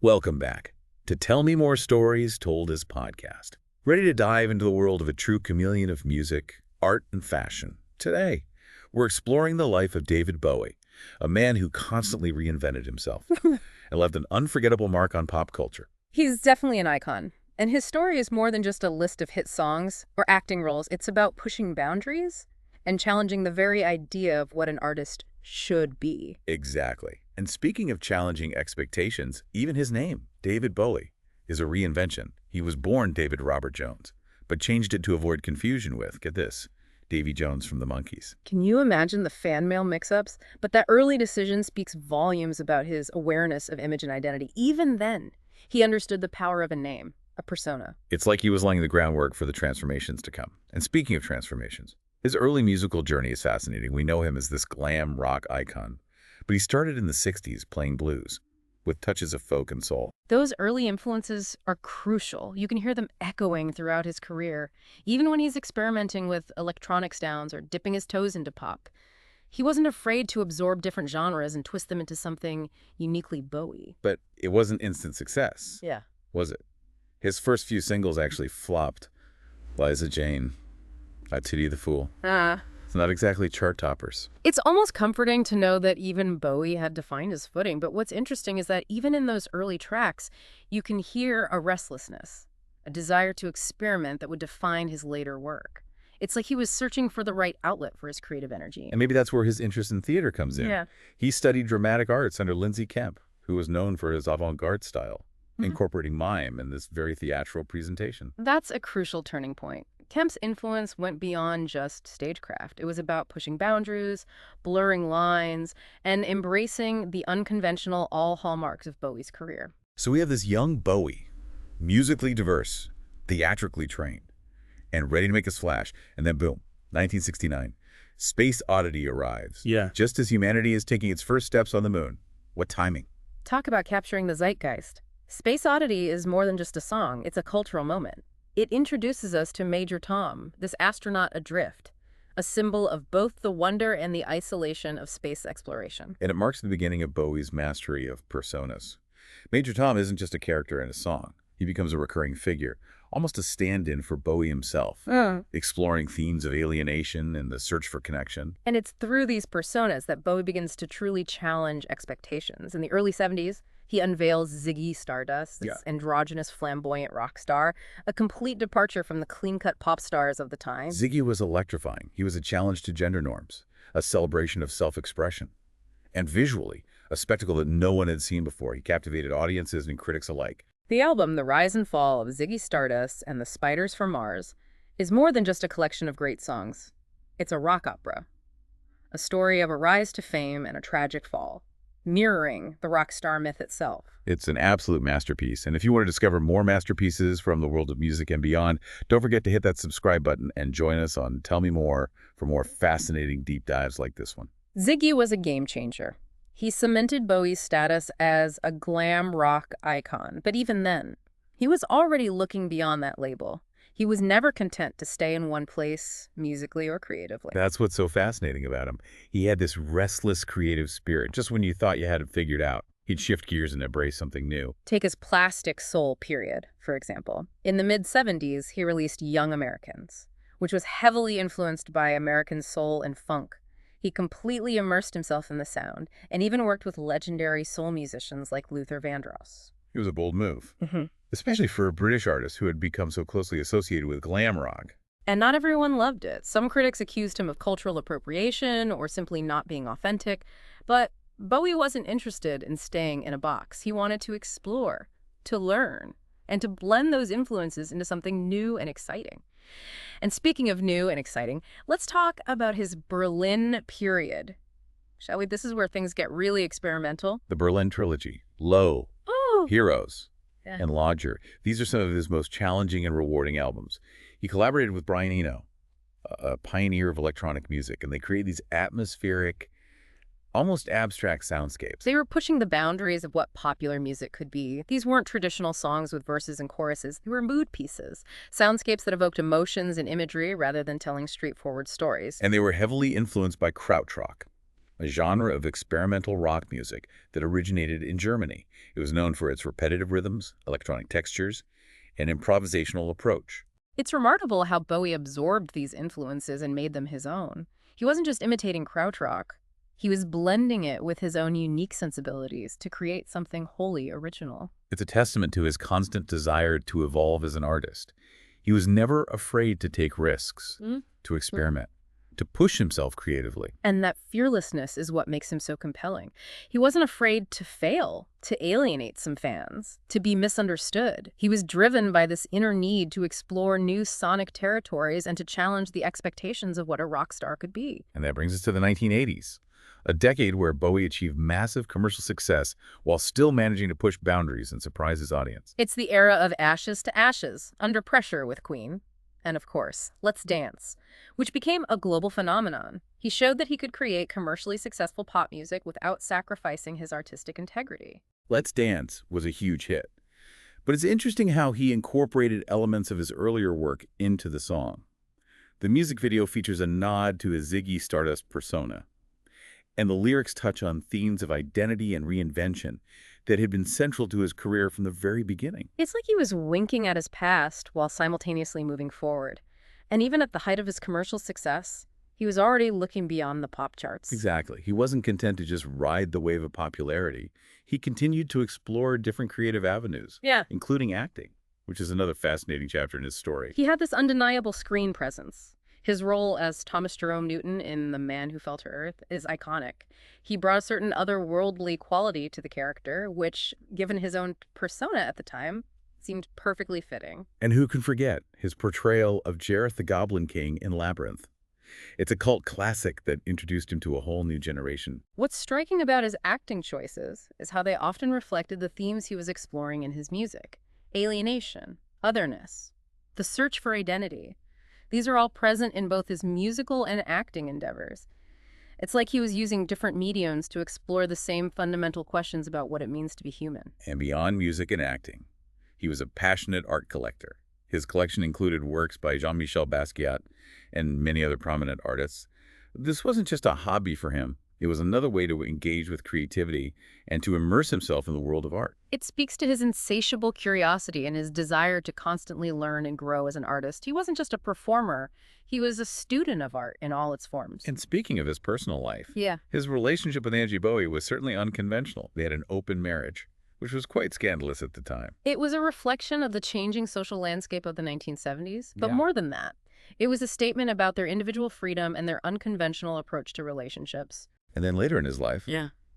Welcome back to Tell Me More Stories Told as Podcast. Ready to dive into the world of a true chameleon of music, art, and fashion? Today, we're exploring the life of David Bowie, a man who constantly reinvented himself and left an unforgettable mark on pop culture. He's definitely an icon. And his story is more than just a list of hit songs or acting roles. It's about pushing boundaries and challenging the very idea of what an artist should be. Exactly. And speaking of challenging expectations, even his name, David Bowie, is a reinvention. He was born David Robert Jones, but changed it to avoid confusion with, get this, Davy Jones from the Monkees. Can you imagine the fan mail mix-ups? But that early decision speaks volumes about his awareness of image and identity. Even then, he understood the power of a name, a persona. It's like he was laying the groundwork for the transformations to come. And speaking of transformations, his early musical journey is fascinating. We know him as this glam rock icon, but he started in the 60s playing blues, with touches of folk and soul. Those early influences are crucial. You can hear them echoing throughout his career, even when he's experimenting with electronic sounds or dipping his toes into pop. He wasn't afraid to absorb different genres and twist them into something uniquely Bowie. But it wasn't instant success, Yeah. was it? His first few singles actually flopped. Liza Jane, I Titty the Fool. It's not exactly chart toppers. It's almost comforting to know that even Bowie had to find his footing. But what's interesting is that even in those early tracks, you can hear a restlessness, a desire to experiment that would define his later work. It's like he was searching for the right outlet for his creative energy. And maybe that's where his interest in theater comes in. Yeah. He studied dramatic arts under Lindsay Kemp, who was known for his avant-garde style, incorporating mime in this very theatrical presentation. That's a crucial turning point. Kemp's influence went beyond just stagecraft. It was about pushing boundaries, blurring lines, and embracing the unconventional all hallmarks of Bowie's career. So we have this young Bowie, musically diverse, theatrically trained, and ready to make a splash. And then boom, 1969, Space Oddity arrives. Yeah. Just as humanity is taking its first steps on the moon. What timing? Talk about capturing the zeitgeist. Space Oddity is more than just a song. It's a cultural moment. It introduces us to Major Tom, this astronaut adrift, a symbol of both the wonder and the isolation of space exploration. And it marks the beginning of Bowie's mastery of personas. Major Tom isn't just a character in a song. He becomes a recurring figure, almost a stand-in for Bowie himself, exploring themes of alienation and the search for connection. And it's through these personas that Bowie begins to truly challenge expectations. In the early 70s, he unveils Ziggy Stardust, this androgynous, flamboyant rock star, a complete departure from the clean-cut pop stars of the time. Ziggy was electrifying. He was a challenge to gender norms, a celebration of self-expression, and visually, a spectacle that no one had seen before. He captivated audiences and critics alike. The album, The Rise and Fall of Ziggy Stardust and the Spiders from Mars, is more than just a collection of great songs. It's a rock opera, a story of a rise to fame and a tragic fall, mirroring the rock star myth itself. It's an absolute masterpiece. And if you want to discover more masterpieces from the world of music and beyond, don't forget to hit that subscribe button and join us on Tell Me More for more fascinating deep dives like this one. Ziggy was a game changer. He cemented Bowie's status as a glam rock icon. But even then, he was already looking beyond that label. He was never content to stay in one place, musically or creatively. That's what's so fascinating about him. He had this restless creative spirit. Just when you thought you had it figured out, he'd shift gears and embrace something new. Take his Plastic Soul period, for example. In the mid-70s, he released Young Americans, which was heavily influenced by American soul and funk. He completely immersed himself in the sound and even worked with legendary soul musicians like Luther Vandross. It was a bold move, especially for a British artist who had become so closely associated with glam rock. And not everyone loved it. Some critics accused him of cultural appropriation or simply not being authentic. But Bowie wasn't interested in staying in a box. He wanted to explore, to learn, and to blend those influences into something new and exciting. And speaking of new and exciting, let's talk about his Berlin period. Shall we? This is where things get really experimental. The Berlin Trilogy, Low, Heroes, Yeah. and Lodger. These are some of his most challenging and rewarding albums. He collaborated with Brian Eno, a pioneer of electronic music, and they created these atmospheric, almost abstract soundscapes. They were pushing the boundaries of what popular music could be. These weren't traditional songs with verses and choruses. They were mood pieces, soundscapes that evoked emotions and imagery rather than telling straightforward stories. And they were heavily influenced by krautrock, a genre of experimental rock music that originated in Germany. It was known for its repetitive rhythms, electronic textures, and improvisational approach. It's remarkable how Bowie absorbed these influences and made them his own. He wasn't just imitating krautrock. He was blending it with his own unique sensibilities to create something wholly original. It's a testament to his constant desire to evolve as an artist. He was never afraid to take risks, to experiment, to push himself creatively. And that fearlessness is what makes him so compelling. He wasn't afraid to fail, to alienate some fans, to be misunderstood. He was driven by this inner need to explore new sonic territories and to challenge the expectations of what a rock star could be. And that brings us to the 1980s, a decade where Bowie achieved massive commercial success while still managing to push boundaries and surprise his audience. It's the era of ashes to ashes, under pressure with Queen. And of course, Let's Dance, which became a global phenomenon. He showed that he could create commercially successful pop music without sacrificing his artistic integrity. Let's Dance was a huge hit. But it's interesting how he incorporated elements of his earlier work into the song. The music video features a nod to his Ziggy Stardust persona, and the lyrics touch on themes of identity and reinvention that had been central to his career from the very beginning. It's like he was winking at his past while simultaneously moving forward. And even at the height of his commercial success, he was already looking beyond the pop charts. Exactly. He wasn't content to just ride the wave of popularity. He continued to explore different creative avenues, including acting, which is another fascinating chapter in his story. He had this undeniable screen presence. His role as Thomas Jerome Newton in The Man Who Fell to Earth is iconic. He brought a certain otherworldly quality to the character, which, given his own persona at the time, seemed perfectly fitting. And who can forget his portrayal of Jareth the Goblin King in Labyrinth? It's a cult classic that introduced him to a whole new generation. What's striking about his acting choices is how they often reflected the themes he was exploring in his music: alienation, otherness, the search for identity. These are all present in both his musical and acting endeavors. It's like he was using different mediums to explore the same fundamental questions about what it means to be human. And beyond music and acting, he was a passionate art collector. His collection included works by Jean-Michel Basquiat and many other prominent artists. This wasn't just a hobby for him. It was another way to engage with creativity and to immerse himself in the world of art. It speaks to his insatiable curiosity and his desire to constantly learn and grow as an artist. He wasn't just a performer. He was a student of art in all its forms. And speaking of his personal life, Yeah. his relationship with Angie Bowie was certainly unconventional. They had an open marriage, which was quite scandalous at the time. It was a reflection of the changing social landscape of the 1970s, but Yeah. more than that. It was a statement about their individual freedom and their unconventional approach to relationships. And then later in his life,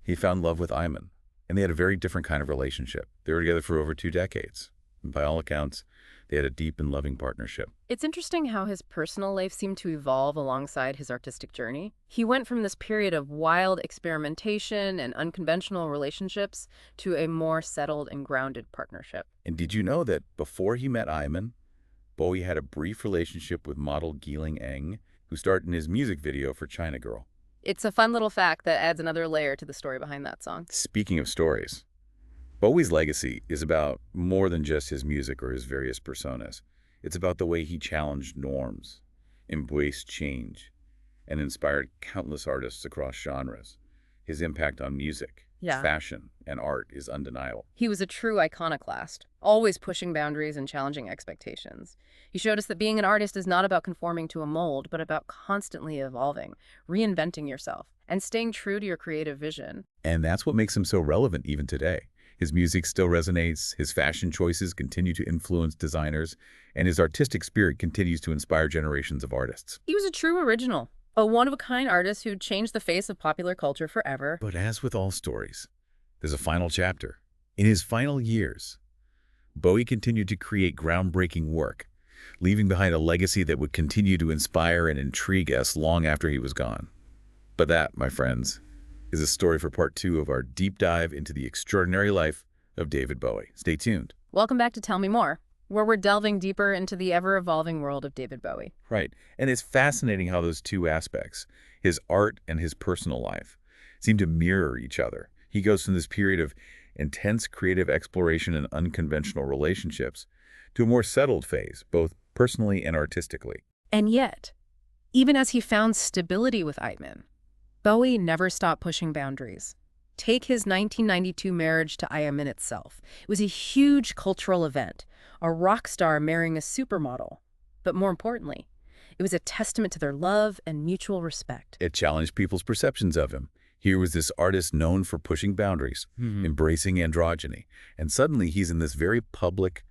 he found love with Iman, and they had a very different kind of relationship. They were together for over 2 decades. And by all accounts, they had a deep and loving partnership. It's interesting how his personal life seemed to evolve alongside his artistic journey. He went from this period of wild experimentation and unconventional relationships to a more settled and grounded partnership. And did you know that before he met Iman, Bowie had a brief relationship with model Geeling Eng, who starred in his music video for China Girl? It's a fun little fact that adds another layer to the story behind that song. Speaking of stories, Bowie's legacy is about more than just his music or his various personas. It's about the way he challenged norms, embraced change, and inspired countless artists across genres. His impact on music, fashion, and art is undeniable. He was a true iconoclast, always pushing boundaries and challenging expectations. He showed us that being an artist is not about conforming to a mold, but about constantly evolving, reinventing yourself, and staying true to your creative vision. And that's what makes him so relevant even today. His music still resonates, his fashion choices continue to influence designers, and his artistic spirit continues to inspire generations of artists. He was a true original, a one-of-a-kind artist who changed the face of popular culture forever. But as with all stories, there's a final chapter. In his final years, Bowie continued to create groundbreaking work, leaving behind a legacy that would continue to inspire and intrigue us long after he was gone. But that, my friends, is a story for part 2 of our deep dive into the extraordinary life of David Bowie. Stay tuned. Welcome back to Tell Me More, where we're delving deeper into the ever-evolving world of David Bowie. Right. And it's fascinating how those two aspects, his art and his personal life, seem to mirror each other. He goes from this period of intense creative exploration and unconventional relationships to a more settled phase, both personally and artistically. And yet, even as he found stability with Eichmann, Bowie never stopped pushing boundaries. Take his 1992 marriage to I Am In itself. It was a huge cultural event, a rock star marrying a supermodel. But more importantly, it was a testament to their love and mutual respect. It challenged people's perceptions of him. Here was this artist known for pushing boundaries, embracing androgyny, and suddenly he's in this very public,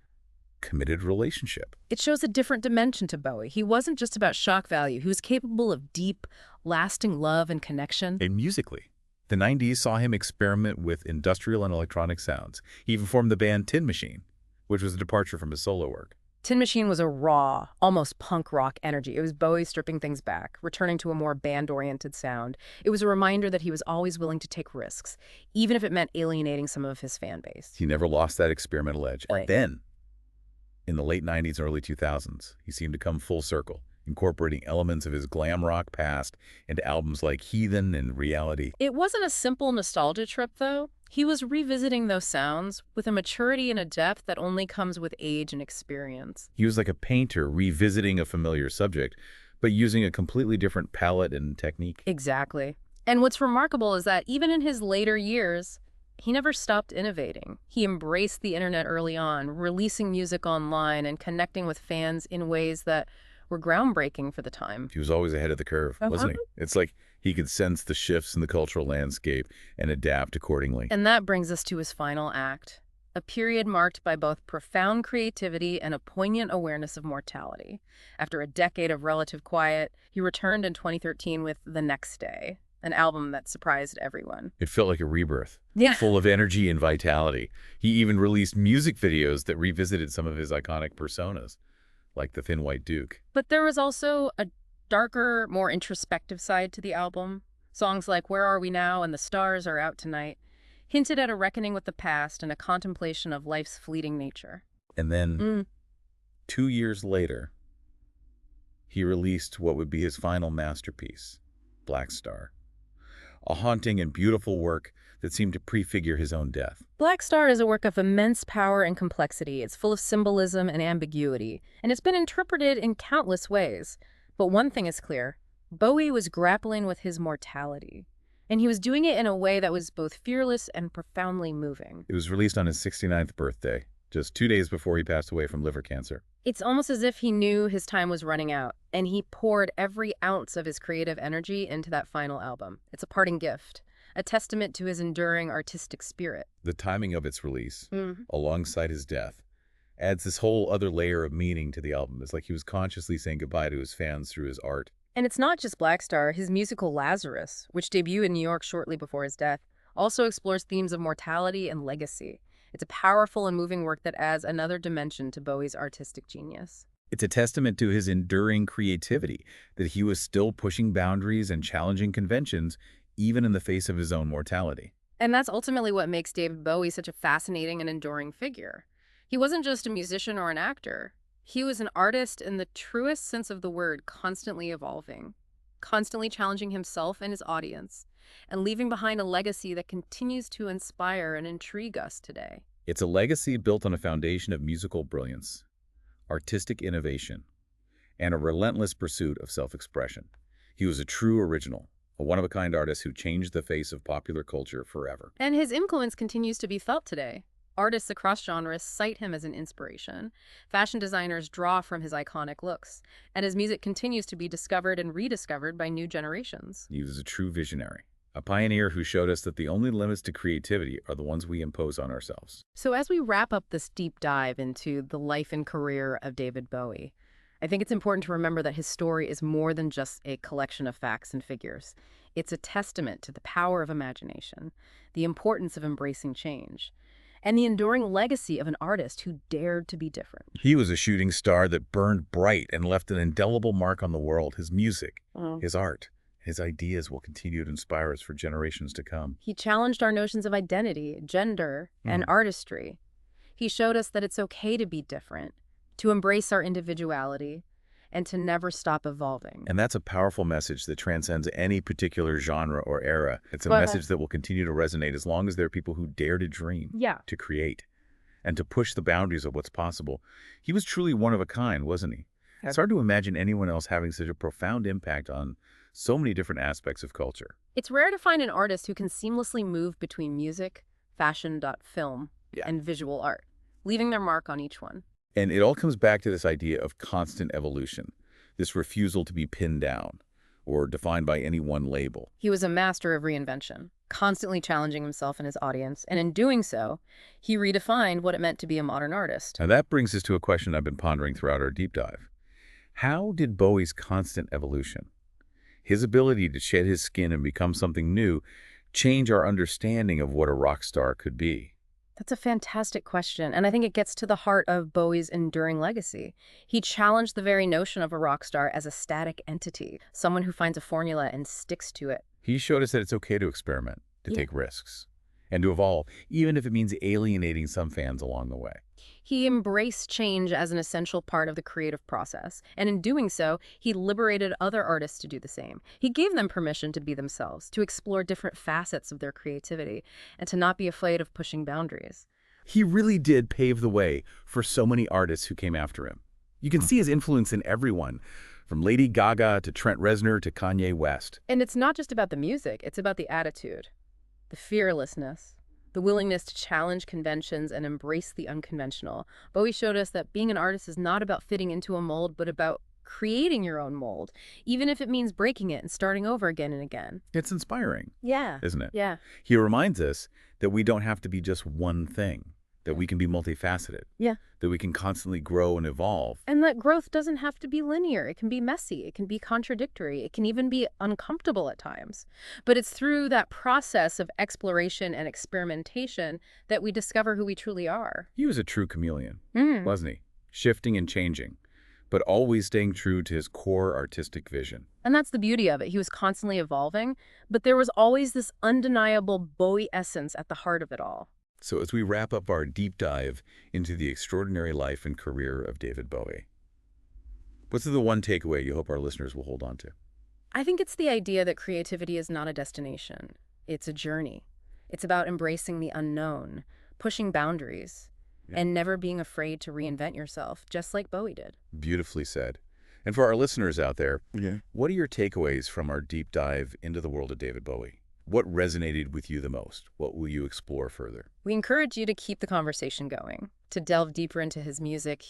committed relationship. It shows a different dimension to Bowie. He wasn't just about shock value. He was capable of deep, lasting love and connection. And musically, the 90s saw him experiment with industrial and electronic sounds. He even formed the band Tin Machine, which was a departure from his solo work. Tin Machine was a raw, almost punk rock energy. It was Bowie stripping things back, returning to a more band-oriented sound. It was a reminder that he was always willing to take risks, even if it meant alienating some of his fan base. He never lost that experimental edge. Right. And then, in the late 90s and early 2000s, he seemed to come full circle, incorporating elements of his glam rock past into albums like Heathen and Reality. It wasn't a simple nostalgia trip, though. He was revisiting those sounds with a maturity and a depth that only comes with age and experience. He was like a painter revisiting a familiar subject, but using a completely different palette and technique. Exactly. And what's remarkable is that even in his later years, he never stopped innovating. He embraced the internet early on, releasing music online and connecting with fans in ways that were groundbreaking for the time. He was always ahead of the curve, wasn't he? It's like he could sense the shifts in the cultural landscape and adapt accordingly. And that brings us to his final act, a period marked by both profound creativity and a poignant awareness of mortality. After a decade of relative quiet, he returned in 2013 with The Next Day, an album that surprised everyone. It felt like a rebirth, Yeah. full of energy and vitality. He even released music videos that revisited some of his iconic personas, like the Thin White Duke. But there was also a darker, more introspective side to the album. Songs like Where Are We Now and The Stars Are Out Tonight hinted at a reckoning with the past and a contemplation of life's fleeting nature. And then, 2 years later, he released what would be his final masterpiece, Black Star, a haunting and beautiful work that seemed to prefigure his own death. Black Star is a work of immense power and complexity. It's full of symbolism and ambiguity, and it's been interpreted in countless ways. But one thing is clear. Bowie was grappling with his mortality, and he was doing it in a way that was both fearless and profoundly moving. It was released on his 69th birthday, just 2 days before he passed away from liver cancer. It's almost as if he knew his time was running out, and he poured every ounce of his creative energy into that final album. It's a parting gift, a testament to his enduring artistic spirit. The timing of its release, alongside his death, adds this whole other layer of meaning to the album. It's like he was consciously saying goodbye to his fans through his art. And it's not just Black Star. His musical Lazarus, which debuted in New York shortly before his death, also explores themes of mortality and legacy. It's a powerful and moving work that adds another dimension to Bowie's artistic genius. It's a testament to his enduring creativity, that he was still pushing boundaries and challenging conventions, even in the face of his own mortality. And that's ultimately what makes David Bowie such a fascinating and enduring figure. He wasn't just a musician or an actor. He was an artist in the truest sense of the word, constantly evolving, constantly challenging himself and his audience, and leaving behind a legacy that continues to inspire and intrigue us today. It's a legacy built on a foundation of musical brilliance, artistic innovation, and a relentless pursuit of self-expression. He was a true original, a one-of-a-kind artist who changed the face of popular culture forever. And his influence continues to be felt today. Artists across genres cite him as an inspiration. Fashion designers draw from his iconic looks, and his music continues to be discovered and rediscovered by new generations. He was a true visionary, a pioneer who showed us that the only limits to creativity are the ones we impose on ourselves. So as we wrap up this deep dive into the life and career of David Bowie, I think it's important to remember that his story is more than just a collection of facts and figures. It's a testament to the power of imagination, the importance of embracing change, and the enduring legacy of an artist who dared to be different. He was a shooting star that burned bright and left an indelible mark on the world. His music, his art, his ideas will continue to inspire us for generations to come. He challenged our notions of identity, gender, and artistry. He showed us that it's okay to be different, to embrace our individuality, and to never stop evolving. And that's a powerful message that transcends any particular genre or era. It's a message that will continue to resonate as long as there are people who dare to dream, to create, and to push the boundaries of what's possible. He was truly one of a kind, wasn't he? It's hard to imagine anyone else having such a profound impact on so many different aspects of culture. It's rare to find an artist who can seamlessly move between music, fashion, film, Yeah. and visual art, leaving their mark on each one. And it all comes back to this idea of constant evolution, this refusal to be pinned down or defined by any one label. He was a master of reinvention, constantly challenging himself and his audience, and in doing so, he redefined what it meant to be a modern artist. Now that brings us to a question I've been pondering throughout our deep dive. How did Bowie's constant evolution, his ability to shed his skin and become something new, change our understanding of what a rock star could be? That's a fantastic question, and I think it gets to the heart of Bowie's enduring legacy. He challenged the very notion of a rock star as a static entity, someone who finds a formula and sticks to it. He showed us that it's okay to experiment, to Yeah. take risks, and to evolve, even if it means alienating some fans along the way. He embraced change as an essential part of the creative process, and in doing so, he liberated other artists to do the same. He gave them permission to be themselves, to explore different facets of their creativity, and to not be afraid of pushing boundaries. He really did pave the way for so many artists who came after him. You can see his influence in everyone, from Lady Gaga to Trent Reznor to Kanye West. And it's not just about the music, it's about the attitude, the fearlessness, the willingness to challenge conventions and embrace the unconventional. Bowie showed us that being an artist is not about fitting into a mold, but about creating your own mold, even if it means breaking it and starting over again and again. It's inspiring, Yeah. isn't it? Yeah. He reminds us that we don't have to be just one thing, that we can be multifaceted, Yeah. that we can constantly grow and evolve. And that growth doesn't have to be linear. It can be messy. It can be contradictory. It can even be uncomfortable at times. But it's through that process of exploration and experimentation that we discover who we truly are. He was a true chameleon, Mm. wasn't he? Shifting and changing, but always staying true to his core artistic vision. And that's the beauty of it. He was constantly evolving, but there was always this undeniable Bowie essence at the heart of it all. So as we wrap up our deep dive into the extraordinary life and career of David Bowie, what's the one takeaway you hope our listeners will hold on to? I think it's the idea that creativity is not a destination. It's a journey. It's about embracing the unknown, pushing boundaries, Yeah. and never being afraid to reinvent yourself, just like Bowie did. Beautifully said. And for our listeners out there, Yeah. what are your takeaways from our deep dive into the world of David Bowie? What resonated with you the most? What will you explore further? We encourage you to keep the conversation going, to delve deeper into his music,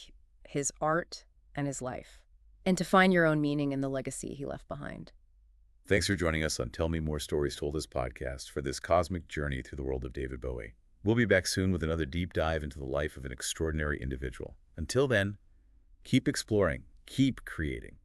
his art, and his life, and to find your own meaning in the legacy he left behind. Thanks for joining us on Tell Me More Stories Told As podcast for this cosmic journey through the world of David Bowie. We'll be back soon with another deep dive into the life of an extraordinary individual. Until then, keep exploring, keep creating.